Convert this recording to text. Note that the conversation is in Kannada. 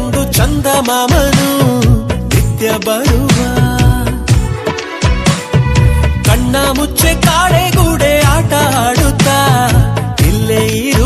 ಕಂಡು ಚಂದ ಮಾಮನು ನಿತ್ಯ ಬರುವ ಕಣ್ಣ ಮುಚ್ಚೆ ಕಾಡೆಗೂಡೆ ಆಟ ಆಡುತ್ತಾ ಇಲ್ಲೇ ಇರು